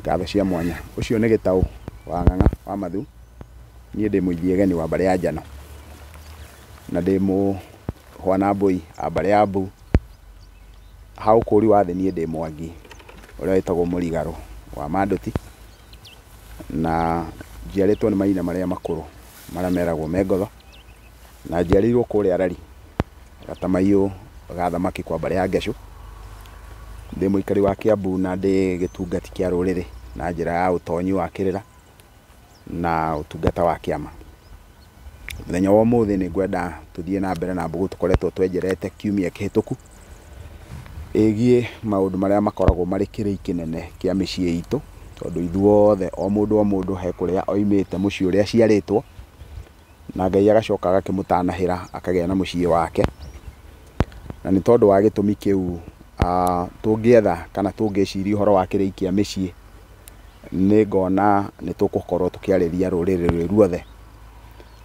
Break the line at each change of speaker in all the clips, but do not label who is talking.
ngatho cia mwanya. Ucio nĩ Gĩtaũ wa Ng'ang'a wa Mathu. Niĩ ndĩ mũithia geni wa mbarĩ ya Njano, na ndĩ mũhwana mbũi a mbarĩ ya Mbu. Ha ũkũri wa thĩ niĩ ndĩ Mwangi ũrĩa wĩtagwo Mũrigarũ wa Manduti, na njiarĩtwo nĩ maina marĩa makũrũ marĩa meragwo Mengotho, na njiarĩirwo kũrĩa Rari Gatamaiyũ ga thamaki kwa mbarĩ ya Ngecũ. Ndĩ mũikari wa Kiambu na ndĩ gĩtungati kĩa rũrĩrĩ na njĩra ya ũtonyi wa kĩrĩra na ũtungata wa kĩama. Mũthenya wa ũmũthĩ nĩ ngwenda tũthiĩ na mbere na mbũgũ tũkoretwo twenjerete kiumia kĩhĩtũku ĩgiĩ maũndũ marĩa makoragwo marĩ kĩrĩi kĩnene kĩa mĩciĩ itũ, tondũ ithuothe o mũndũ he kũrĩa oimĩte mũciĩ ũrĩa aciarĩtwo, na Ngai agacoka agakĩmũtanahĩra akagĩa na mũciĩ wake. Na nĩ tondũ wa gĩtũmi kĩu tũngĩetha kana tũngĩciria ũhoro wa kĩrĩi kĩa mĩciĩ, nĩ ngona nĩ tũgũkorwo tũkĩarĩria rũrĩrĩ ruothe,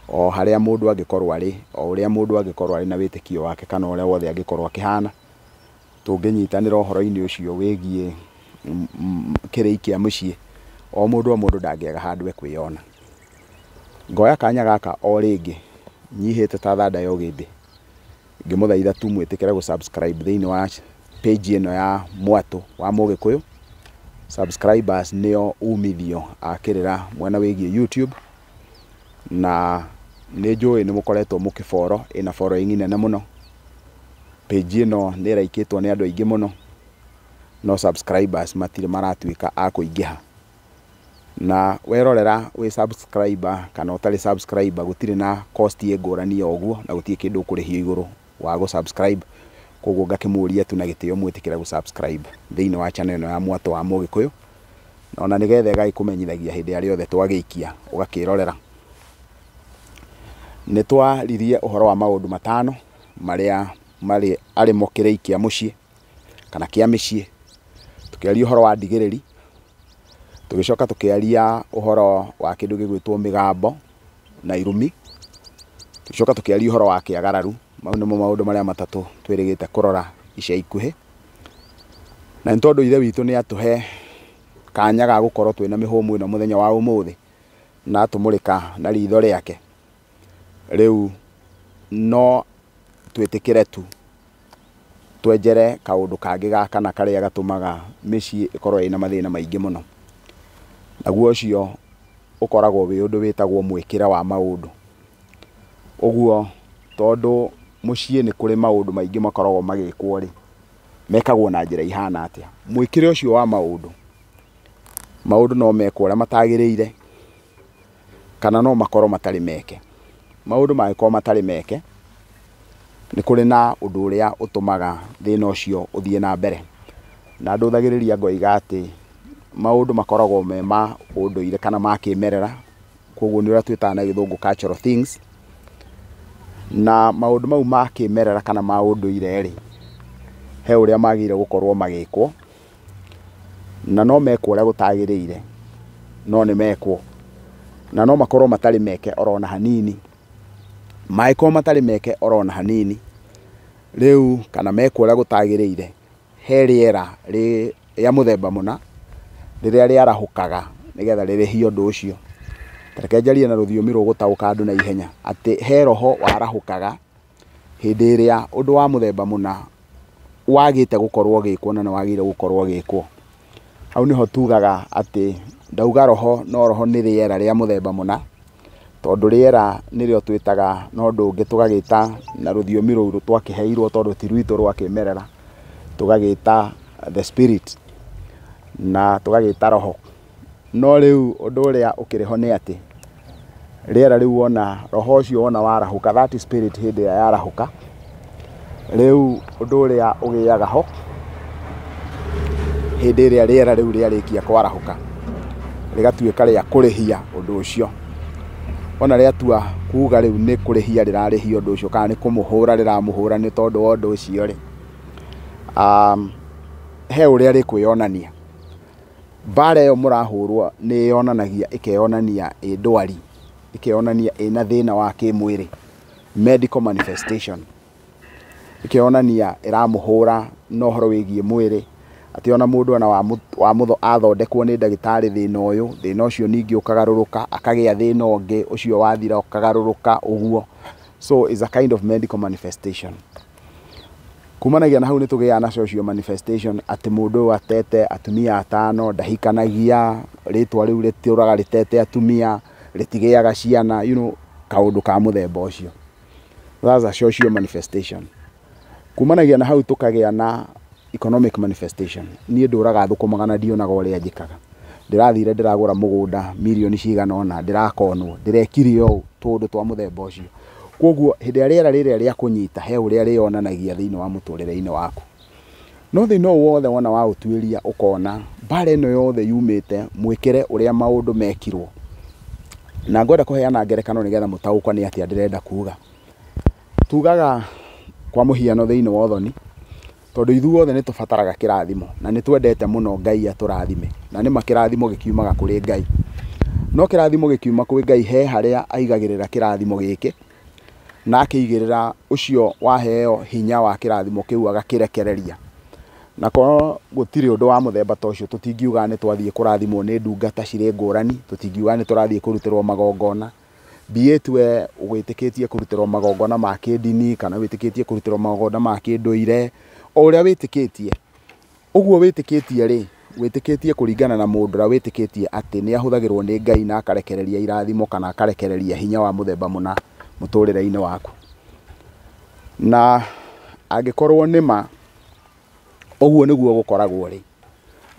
o harĩa mũndũ angĩkorwo arĩ, o ũrĩa mũndũ angĩkorwo arĩ na wĩtĩkio wake kana ũrĩa wothe angĩkorwo akĩhana. Tũngĩnyitanĩra ũhoro-inĩ ũcio wĩgiĩ kĩrĩi kĩa mũciĩ, o mũndũ ndangĩaga handũ ekwĩona. Ngoya kanya gaka o rĩngĩ nyihĩte ta thanda ya ũgĩmbĩ, ngĩmũthaitha tu mwĩtĩkĩre gũ-subscribe thĩinĩ wa page ĩno ya Mwatũ wa Mũgĩkũyũ. Subscribers nĩo umithio a kĩrĩra mwena wĩgiĩ YouTube, na nĩ njũĩ nĩ mũkoretwo mũkĩfollow, ĩna following nene mũno. Page ĩno nĩ ĩraikĩtwo nĩ andũ aingĩ mũno, no subscribers matirĩ maratuĩka a kũingĩha. Na werorera wĩ subscriber kana ũtarĩ subscriber, gũtirĩ na cost ngũrani o ũguo, na gũtirĩ kĩndũ ũkũrĩhio igũrũ wa gũ-subscribe. Koguo ngakĩmũria tu na gĩtĩo mwĩtĩkĩre gũ-subscribe thĩinĩ wa channel ĩno ya Mwatũ wa Mũgĩkũyũ, ona nĩgetha ĩgagĩkũmenyithagia hĩndĩ ĩrĩa yothe twagĩikia ũgakĩrorera. Nĩ twaririe ũhoro wa maũndũ matano marĩa arĩ mo kĩrĩi kĩa mũciĩ kana kĩa mĩciĩ. Tũkĩaria ũhoro wa ndigĩrĩri, tũgĩcoka tũkĩaria ũhoro wa kĩndũ gĩgwĩtwo mĩgambo na irumi, tũgĩcoka tũkĩaria ũhoro wa kĩagararu. Mau nĩmo maũndũ marĩa matatũ twĩrĩgĩte kũrora ica ikuhĩ, na nĩ tondũ ithe witũ nĩ atũhe kanya ga gũkorwo twĩna mĩhũmũ ĩno mũthenya wa ũmũthĩ na atũmũrĩka na ritho rĩake, rĩu no twĩtĩkĩre tu twenjere kaũndũ kangĩ gaka na karĩa gatũmaga mĩciĩ ĩkorwo ĩna mathĩna maingĩ mũno. Naguo ũcio ũkoragwo wĩ ũndũ wĩtagwo mwĩkĩre wa maũndũ. Ũguo tondũ mũciĩ nĩ kũrĩ maũndũ maingĩ makoragwo magĩkwo rĩ, mekagwo na njĩra ihana atĩa. Mwĩkĩre ũcio wa maũndũ no mekwo ũrĩa matagĩrĩire kana no makorwo matarĩ meke. Maũndũ mangĩkorwo matarĩ meke, nĩ kũrĩ na ũndũ ũrĩa ũtũmaga thĩna ũcio ũthiĩ na mbere. Na ndũthagĩrĩria ngoiga atĩ maũndũ makoragwo me ma ũndũire kana ma kĩmerera, koguo nĩ ũrĩa twĩtaga na gĩthũngũ cultural things. Na maũndũ mau ma kĩmerera kana ma ũndũire rĩ, he ũrĩa magĩrĩire gũkorwo magĩkwo, na no mekwo ũrĩa gũtagĩrĩire, no nĩ mekwo, na no makorwo matarĩ meke orona hanini. Mangĩkorwo matarĩ meke orona hanini, rĩu kana mekwo ũrĩa gũtagĩrĩire, he rĩera rĩa mũthemba mũna rĩrĩa rĩarahũkaga nĩgetha rĩrĩhie ũndũ ũcio. Reke njarie na rũthiomi rũgũtaũka andũ na ihenya atĩ he roho warahũkaga hĩndĩ ĩrĩa ũndũ wa mũthemba mũna wagĩte gũkorwo gĩkwo na nĩ wagĩrĩire gũkorwo gĩkwo. Hau nĩho tugaga atĩ ndauga roho, no roho nĩ rĩera rĩa mũthemba mũna, tondũ rĩera nĩrĩo twĩtaga na ũndũ ũngĩ tũgagĩta na rũthiomi rũu twakĩheirwo tondũ ti rwitũ rwa kĩmerera, tũgagĩta the spirit na tũgagĩta roho. No rĩu ũndũ ũrĩa ũkĩrĩho nĩ atĩ rĩera rĩu wona roho ũcio wona warahũka, that spirit hĩndĩ ĩrĩa yarahũka, rĩu ũndũ ũrĩa ũgĩaga ho hĩndĩ ĩrĩa rĩera rĩu rĩarĩkia kwarahũka, rĩgatuĩka rĩa kũrĩhia ũndũ ũcio. Ona rĩatua kuga rĩu nĩ kũrĩhia rĩrarĩhia ũndũ ũcio kana nĩ kũmũhũra rĩramũhũra nĩ tondũ wa ũndũ ũcio rĩ, he ũrĩa rĩkwĩonania. Mbara ĩyo mũrahũrwo nĩ yonanagia, ĩkeyonania ĩ ndwari, ĩkeyonania ĩna thĩna wa kĩmwĩrĩ, medical manifestation. Ĩkeyonania ĩramũhũra na ũhoro wĩgiĩ mwĩrĩ, ati ona mundu ona wa mutho athondekwo ni ndagitari thina uyu, thina ucio ningi ukagaruruka, akagia thina ungi, ucio wathira ukagaruruka uguo. So is a kind of medical manifestation. Kumanagia na hau ni tugia na social manifestation ati mundu atete atumia atano, ndahikanagia, ritwa riu rituraga ritete atumia, ritigiaga ciana, kaundu ka muthemba ucio. That's a social manifestation. Kumanagia na hau tukagia na economic manifestation. Niĩ ndũraga thũkũmaga na ndionaga ũrĩa njĩkaga. Ndĩrathire ndĩragũra mũgũnda milioni cigana ona, ndĩrakonwo, ndĩrekire ũũ tũndũ twa mũthemba ũcio. Koguo hĩndĩ rĩrĩa rĩrĩa rĩa kũnyita he ũrĩa rĩonanagia thĩinĩ wa mũtũrĩre-inĩ waku. No thĩinĩ wothe wona wa ũtuĩria ũkona mbara ĩno yothe yumĩte mwĩkĩre ũrĩa maũndũ mekirwo. Na ngwenda kũheana ngerekano nĩgetha mũtaũkwo nĩ atĩa ndĩrenda kuuga. Tugaga kwa mũhiano thĩinĩ wa ũthoni, tondũ ithuothe nĩ tũbataraga kĩrathimo na nĩ twendete mũno Ngai atũrathime, na nĩ makĩrathimo gĩkiumaga kũrĩ Ngai. No kĩrathimo gĩkiuma kũrĩ Ngai he harĩa aigagĩrĩra kĩrathimo gĩkĩ na akĩigĩrĩra ũcio waheo hinya wa kĩrathimo kĩu agakĩrekereria. Na korwo gũtirĩ ũndũ wa mũthemba ta ũcio tũtingiuga nĩ twathiĩ kũrathimwo nĩ ndungata cirĩ ngũrani, tũtingiuga nĩ tũrathiĩ kũrutĩrwo magongona. Bietwe ũgwĩtĩkĩtie kũrutĩrwo magongona ma kĩndini kana wĩtĩkĩtie kũrutĩrwo magongona ma kĩndũire, o ũrĩa wĩtĩkĩtie. Ũguo wĩtĩkĩtie rĩ, wĩtĩkĩtie kũringana na mũndũ ũrĩa wĩtĩkĩtie atĩ nĩ ahũthagĩrwo nĩ Ngai na akarekereria irathimo kana akarekereria hinya wa mũthemba mũna mũtũrĩre-inĩ waku. Na angĩkorwo nĩma ũguo nĩguo gũkoragwo rĩ,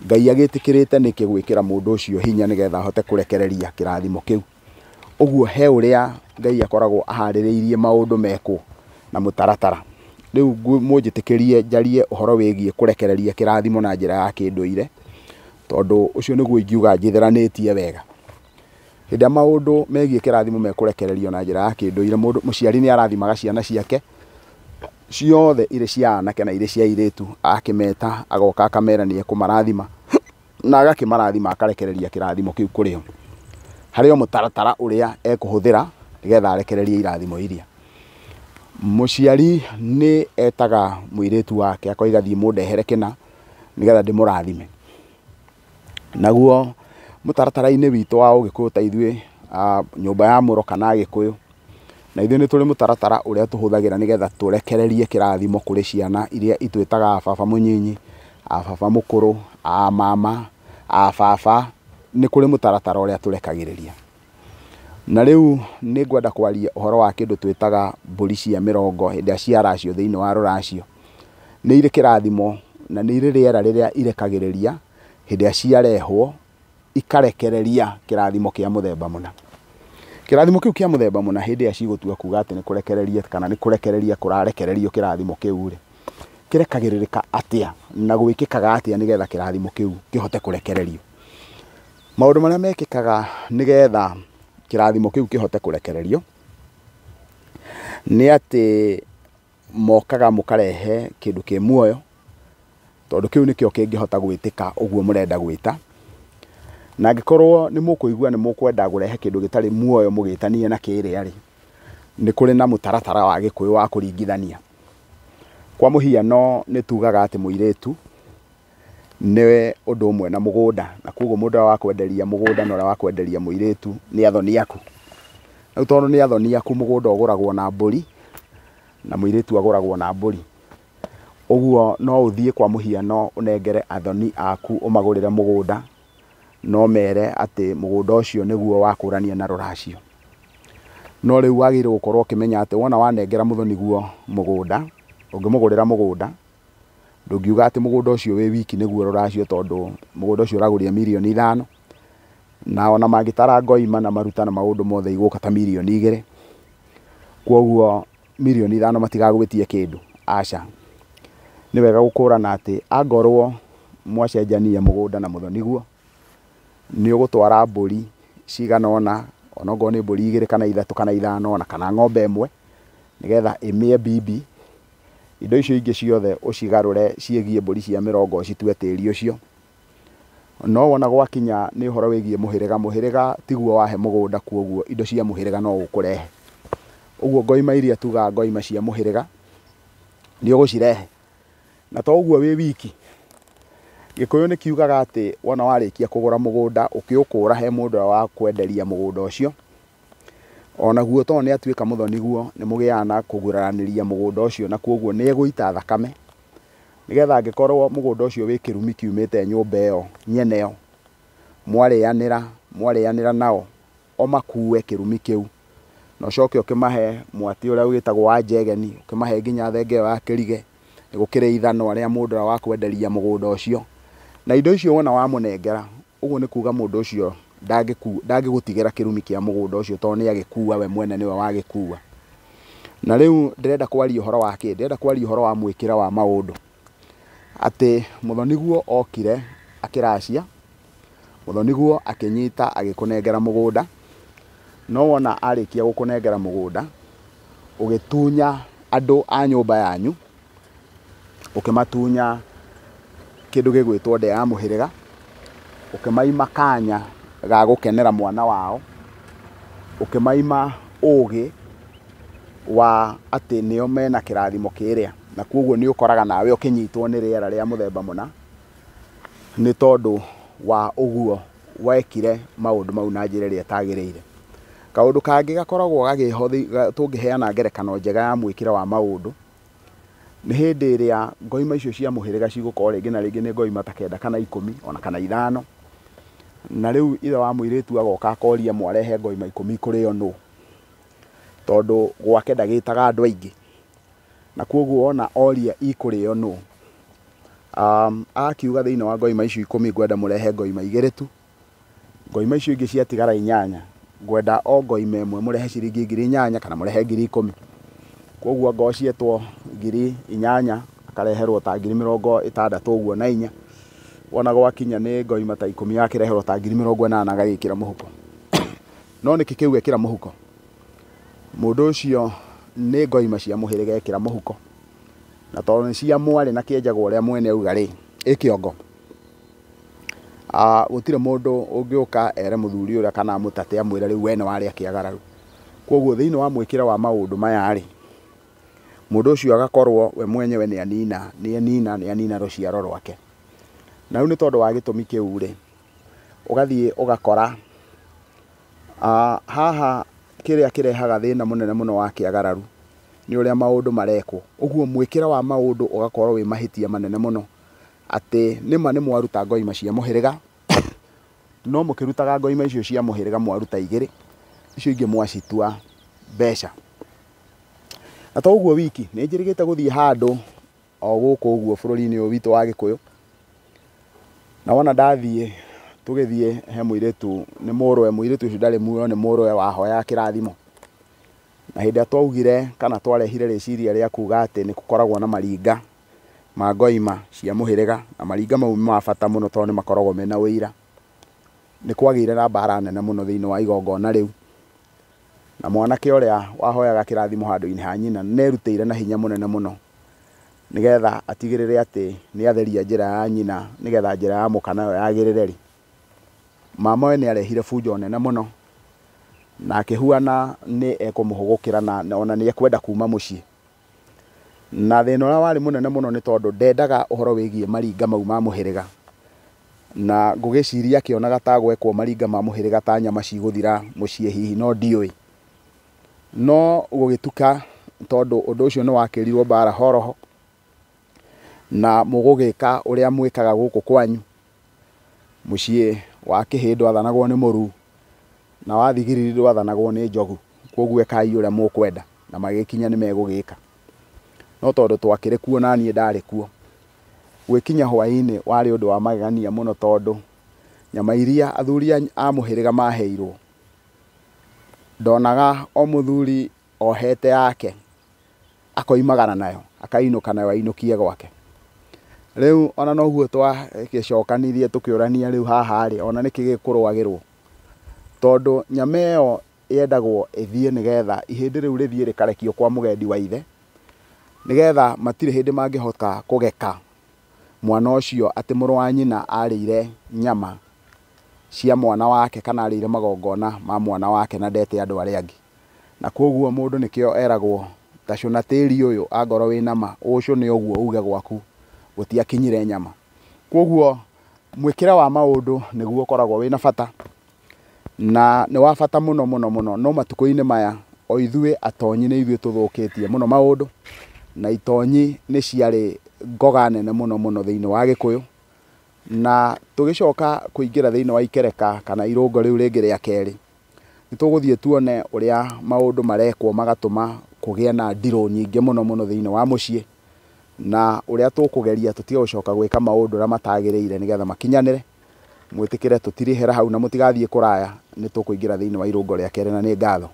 Ngai agĩtĩkĩrĩte nĩkĩ gwĩkĩra mũndũ ũcio hinya nĩgetha ahote kũrekereria kĩrathimo kĩu. Ũguo he ũrĩa Ngai akoragwo aharĩrĩirie maũndũ mekwo na mũtaratara. Rĩu mũnjĩtĩkĩrie njarie ũhoro wĩgiĩ kũrekereria kĩrathimo na njĩra ya kĩndũire, tondũ ũcio nĩguo ingiuga njĩtheranĩtie wega. Hĩndĩ maũndũ megiĩ kĩrathimo mekũrekererio na njĩra ya kĩndũire, mũciari nĩ arathimaga ciana ciake ciothe irĩ cia anake na irĩ cia airĩtu, akĩmeta agoka akamera nĩ ekũmarathima na agakĩmarathima akarekereria kĩrathimo kĩu kũrĩ o. Harĩ o mũtaratara ũrĩa ekũhũthĩra nĩgetha arekererie irathimo iria. Mũciari nĩ etaga mũirĩtu wake akoiga thiĩ mũndehere kĩna nĩgetha ndĩmũrathime. Naguo mũtaratara-inĩ witũ wa Ũgĩkũyũ ta ithuĩ nyũmba ya Mũro kana Gĩkũyũ, na ithuĩ nĩ tũrĩ mũtaratara ũrĩa tũhũthagĩra nĩgetha tũrekererie kĩrathimo kũrĩ ciana iria itwĩtaga baba mũnyinyi, baba mũkũrũ, mama, baba. Nĩ kũrĩ mũtaratara ũrĩa tũrekagĩrĩria. Na rĩu nĩ ngwenda kwaria ũhoro wa kĩndũ twĩtaga mbũri cia mĩrongo hĩndĩ ĩrĩa ciaracio thĩinĩ wa rũracio. Nĩ irĩ kĩrathimo na nĩ irĩ rĩera rĩrĩa irekagĩrĩria hĩndĩ ĩrĩa ciarehwo ikarekereria kĩrathimo kĩa mũthemba mũna. Kĩrathimo kĩu kĩa mũthemba mũna hĩndĩ ĩrĩa cigũtua kuga atĩ nĩ kũrekereria kana nĩ kũrekereria kũrarekererio kĩrathimo kĩu rĩ, kĩrekagĩrĩrĩka atĩa na gwĩkĩkaga atĩa nĩgetha kĩrathimo kĩu kĩhote kũrekererio. Maũndũ marĩa mekĩkaga nĩgetha kĩrathimo kĩu kĩhote kũrekererio nĩ atĩ mokaga mũkarehe kĩndũ kĩ muoyo, tondũ kĩu nĩkĩo kĩngĩhota gwĩtĩka ũguo mũrenda gwĩta. Na angĩkorwo nĩ mũkũigua nĩ mũkwenda kũrehe kĩndũ gĩtarĩ muoyo mũgĩtanie na kĩrĩa rĩ, nĩ kũrĩ na mũtaratara wa Gĩkũyũ wa kũringithania. Kwa mũhiano nĩ tugaga atĩ mũirĩtu nĩwe ũndũ ũmwe na mũgũnda, na koguo mũndũ ũrĩa wakwenderia mũgũnda na ũrĩa wakwenderia mũirĩtu nĩ athoni aku. Rĩu tondũ nĩ athoni aku, mũgũnda ũgũragwo na mbũri na mũirĩtu agũragwo na mbũri. Ũguo no ũthiĩ kwa mũhiano ũnengere athoni aku ũmagũrĩre mũgũnda, no mere atĩ mũgũnda ũcio nĩguo wakũrania na rũracio. No rĩu wagĩrĩirwo gũkorwo ũkĩmenya atĩ wona wanengera mũthoni guo mũgũnda, ũngĩmũgũrĩra mũgũnda, ndũngiuga atĩ mũgũnda ũcio wĩ wiki nĩguo rũracio, tondũ mũgũnda ũcio ũragũrire mirioni 5 na ona mangĩtara ngoima na maruta na maũndũ mothe igũka ta mirioni 2. Kwoguo mirioni 5 matigagwĩtie kĩndũ, aca. Nĩ wega gũkũrana atĩ angorwo mwacenjania mũgũnda na mũthoni guo, nĩ ũgũtwara mbũri cigana ona onakorwo nĩ mbũri 2 kana 3 kana 5 ona kana ng'ombe ĩmwe, nĩgetha ĩmĩe bibi. Indo icio ingĩ ciothe ũcigarũre ciĩgiĩ mbũri cia mĩrongo citue tĩri ũcio. No wona gwakinya nĩ ũhoro wĩgiĩ mũhĩrĩga, mũhĩrĩga tiguo wahe mũgũnda, kwoguo indo cia mũhĩrĩga no ũkũrehe. Ũguo ngoima iria tugaga ngoima cia mũhĩrĩga nĩ ũgũcirehe. Na to ũguo wĩ wiki, Gikuyu nĩ kiugaga atĩ wona warĩkia kũgũra mũgũnda ũkĩũkũra he mũndũ wa kwenderia mũgũnda ũcio, onaguo to nĩ atuĩka mũthoniguo nĩ mũgĩaga na kũguranĩria mũgũnda ũcio, na kwoguo nĩ egũita thakame nĩgetha angĩkorwo mũgũnda ũcio wĩ kĩrumi kiumĩte nyũmba ĩyo nyene ĩyo, mwarĩanĩra nao o makue kĩrumi kĩu, na ũcoke ũkĩmahe mwatĩ ũrĩa wĩtagwo wa njegeni, ũkĩmahe nginya thenge ĩyo ya kĩrige, nĩ gũkĩrĩ ithano rĩa mũndũ ũrĩa wa kwenderia mũgũnda ũcio, na indo icio wona wamũnengera, ũguo nĩ kuuga mũndũ ũcio ndangĩgũtigĩra kĩrumi kĩa mũgũnda ũcio tondũ nĩ agĩkua, we mwene nĩwe wagĩkua. Na rĩu ndĩrenda kwaria ũhoro wa kĩ? Ndĩrenda kwaria ũhoro wa mwĩkĩre wa maũndũ, atĩ mũthoniguo okire akĩracia, mũthoniguo akĩnyita agĩkũnengera mũgũnda, no wona arĩkia gũkũnengera mũgũnda, ũgĩtunya andũ a nyũmba yanyu, ũkĩmatunya kĩndũ gĩgwĩtwo ndĩa ya mũhĩrĩga, ũkĩmaima kanya ga gũkenera mwana wao, ũkĩmaima ũgĩ wa atĩ nĩo mena kĩrathimo kĩrĩa, na kwoguo nĩ ũkoraga nawe ũkĩnyitwo nĩ rĩera rĩa mũthemba mũna, nĩ tondũ wa ũguo wekire maũndũ mau na njĩra ĩrĩa ĩtagĩrĩire. Kaũndũ kangĩ gakoragwo tũngĩheana ngerekano njega ya mwĩkĩre wa maũndũ, nĩ hĩndĩ ĩrĩa ngoima icio cia mũhĩrĩga cigũkorwo rĩngĩ na rĩngĩ nĩ ngoima ta 9 kana 10 ona kana 5, na rĩu ithe wa mũirĩtu agoka akoria mwarehe ngoima 10 kũrĩ o nũ, tondũ gwake ndagĩtaga andũ aingĩ, na kwoguo ona oria ikũrĩo nũ, akiuga thĩinĩ wa ngoima icio 10 ngwenda mũrehe ngoima 2 tu, ngoima icio ingĩ ciatigara 8 ngwenda o ngoima ĩmwe mũrehe ciringi 8,000 kana mũrehe 10,000. Kwoguo anga cietwo 8,000 akareherwo ta 60,000 ũguo na 4, wona gwakinya nĩ ngoima ta 10 akĩreherwo ta 80,000 agagĩkĩra mũhuko. No nĩkĩ kĩu ekĩra mũhuko? Mũndũ ũcio nĩ ngoima cia mũhĩrĩga ekĩra mũhuko, na tondũ nĩ cia mwarĩ na kĩenjagwo ũrĩa mwene auga rĩ, ĩkĩongo, gũtirĩ mũndũ ũngĩũka ere mũthuri ũrĩa kana mũtate amwĩre rĩu we nĩ warĩa kĩagararu. Kwoguo thĩinĩ wa mwĩkĩre wa maũndũ maya rĩ, mũndũ ũcio agakorwo we mwenyewe nĩ anina rũciaro rwake. Na rĩu nĩ tondũ wa gĩtũmi kĩu rĩ, ũgathiĩ ũgakora haha kĩrĩa kĩrehaga thĩna mũnene mũno wa kĩagararu nĩ ũrĩa maũndũ marekwo. Ũguo mwĩkĩre wa maũndũ ũgakorwo wĩ mahĩtia manene mũno, atĩ nĩma nĩ mwaruta ngoima cia mũhĩrĩga, no mũkĩrutaga ngoima icio cia mũhĩrĩga mwaruta 2, icio ingĩ mwacitua mbeca. Na to ũguo wiki, nĩ njĩrĩgĩte gũthiĩ handũ o gũkũ ũguo bũrũri-inĩ ũyũ witũ wa Gĩkũyũ, na wona ndathiĩ tũgĩthiĩ he mũirĩtu, nĩ mũrũwe, mũirĩtu ũcio ndarĩ muoyo, nĩ mũrũwe wahoyaga kĩrathimo, na hĩndĩ ĩrĩa twaugire kana twarehire rĩciria rĩa kuga atĩ nĩ gũkoragwo na maringa ma ngoima cia mũhĩrĩga, na maringa mau ma bata mũno tondũ nĩ makoragwo mena ũira, nĩ kwagĩire na mbara nene mũno thĩinĩ wa igongona rĩu, na mwanake ũrĩa wahoyaga kĩrathimo handũ-inĩ ha nyina nĩerutĩire na hinya mũnene mũno nĩgetha atigĩrĩre atĩ nĩ atheria njĩra ya nyina nĩgetha njĩra ya mũka nayo yagĩrĩre rĩ. Mamawe nĩ arehire bunjo nene mũno, na akĩhuana nĩ ekũmũhũgũkĩra na ona nĩ ekwenda kuma mũciĩ. Na thĩna ũrĩa warĩ mũnene mũno nĩ tondũ ndendaga ũhoro wĩgiĩ maringa mau ma mũhĩrĩga, na ngũgĩciria akĩonaga ta gwekwo maringa ma mũhĩrĩga ta nyama cigũthira mũciĩ hihi, no ndiũĩ. No gũgĩtuka tondũ ũndũ ũcio nĩ wakĩrirwo mbara horoho, na mũgũgĩka ũrĩa mwĩkaga gũkũ kwanyu. Mũciĩ wa Kĩhĩ ndwathanagwo nĩ mũruu, na wa Thigiriri ndwathanagwo nĩ njogu, kwoguo ekai ũrĩa mũkwenda, na magĩkinya nĩ megũgĩka. No tondũ twakĩrĩ kuo na niĩ ndarĩ kuo, gwĩkinya hwaĩ-inĩ warĩ ũndũ wa magegania mũno, tondũ nyama iria athuri a mũhĩrĩga maheirwo, ndonaga o mũthuri ohete yake akoimagara nayo, akainũka nayo ainũkie gwake. Rĩu ona noguo twagĩcokanirie tũkĩũrania rĩu haha rĩ, ona nĩkĩ gĩkũrũagĩrwo, tondũ nyama ĩyo yendagwo ĩthiĩ nĩgetha ihĩndĩ rĩu rĩthiĩ rĩkarekio kwa mũgendi wa ithe, nĩgetha matirĩ hĩndĩ mangĩhota kũgeka mwana ũcio atĩ mũrũ wa nyina arĩire nyama cia mwana wake kana arĩire magongona ma mwana wake na ndete andũ arĩa angĩ. Na kwoguo mũndũ nĩkĩo eragwo ta cũna tĩri ũyũ angorwo wĩ nama, ũcũne ũguo uge gwaku gũtiakinyire nyama. Koguo mwikire wa maundu niguo ukoragwo wina bata, na ni wa bata muno muno muno, no matuko-ini maya o ithuĩ atonyi nĩ ithuĩ tũthũkĩtie mũno maũndũ, na itonyi nĩ ciarĩ ngoga nene mũno mũno thĩinĩ wa Gĩkũyũ, na tũgĩcoka kũingĩra thĩinĩ wa ikereka kana irũngo rĩu rĩngĩ rĩa kerĩ, nĩ tũgũthiĩ tuone ũrĩa maũndũ marekwo magatũma kũgĩe na ndirũ nyingĩ mũno mũno thĩinĩ wa mũciĩ, na ũrĩa tũkũgeria tũtige gũcoka gwĩka maũndũ ũrĩa matagĩrĩire nĩgetha makinyanĩre. Mwĩtĩkĩre tũtirĩhera hau na mũtigathiĩ kũraya, nĩ tũkũingĩra thĩinĩ wa irũngo rĩa kerĩ, na nĩ ngatho.